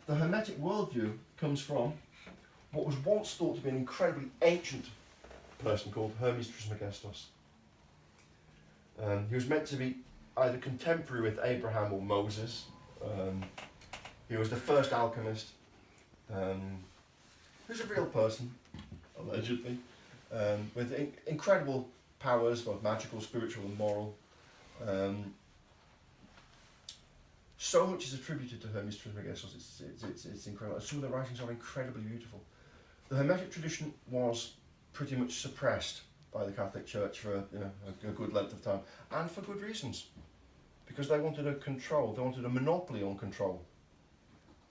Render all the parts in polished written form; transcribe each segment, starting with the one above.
the Hermetic worldview comes from what was once thought to be an incredibly ancient person called Hermes Trismegistus. He was meant to be either contemporary with Abraham or Moses. He was the first alchemist. He was a real person, allegedly, with incredible powers, both magical, spiritual and moral. So much is attributed to Hermes Trismegistus, it's incredible. Some of the writings are incredibly beautiful. The Hermetic tradition was pretty much suppressed by the Catholic Church for a good length of time, and for good reasons, because they wanted a control, they wanted a monopoly on control.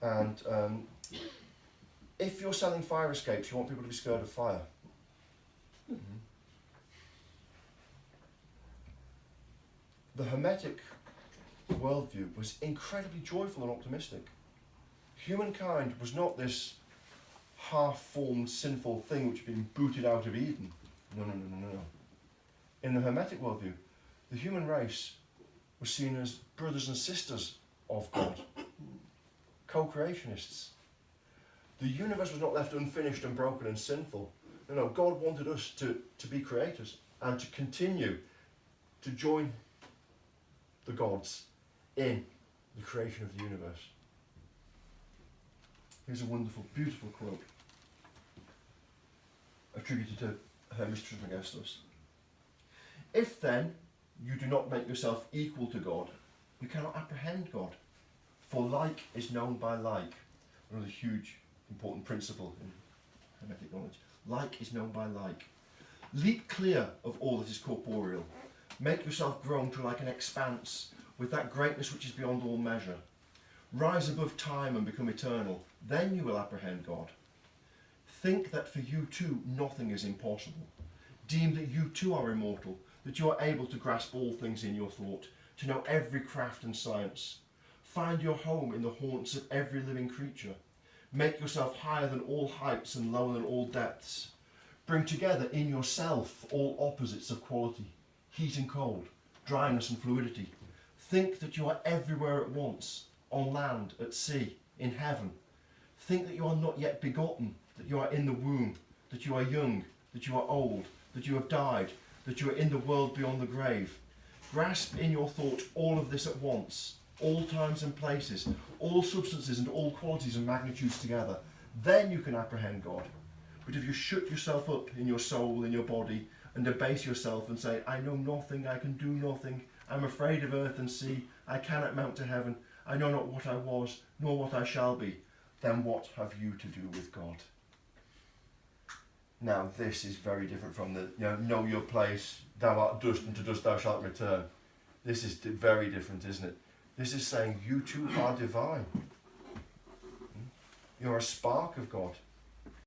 And if you're selling fire escapes, you want people to be scared of fire. Mm-hmm. The Hermetic worldview was incredibly joyful and optimistic. Humankind was not this half-formed sinful thing which had been booted out of Eden. No. In the Hermetic worldview, the human race was seen as brothers and sisters of God, co-creationists. The universe was not left unfinished and broken and sinful. No, God wanted us to be creators and to continue to join the gods in the creation of the universe. Here's a wonderful, beautiful quote attributed to Hermes Trismegistus. If then you do not make yourself equal to God, you cannot apprehend God. For like is known by like. Another huge, important principle in Hermetic knowledge. Like is known by like. Leap clear of all that is corporeal. Make yourself grown to like an expanse, with that greatness which is beyond all measure. Rise above time and become eternal. Then you will apprehend God. Think that for you too nothing is impossible. Deem that you too are immortal, that you are able to grasp all things in your thought, to know every craft and science. Find your home in the haunts of every living creature. Make yourself higher than all heights and lower than all depths. Bring together in yourself all opposites of quality, heat and cold, dryness and fluidity. Think that you are everywhere at once, on land, at sea, in heaven. Think that you are not yet begotten, that you are in the womb, that you are young, that you are old, that you have died, that you are in the world beyond the grave. Grasp in your thought all of this at once, all times and places, all substances and all qualities and magnitudes together. Then you can apprehend God. But if you shut yourself up in your soul, in your body, and debase yourself and say, I know nothing, I can do nothing, I'm afraid of earth and sea, I cannot mount to heaven, I know not what I was, nor what I shall be, then what have you to do with God? Now this is very different from the, know your place, thou art dust, and to dust thou shalt return. This is very different, isn't it? This is saying you too are divine. You're a spark of God.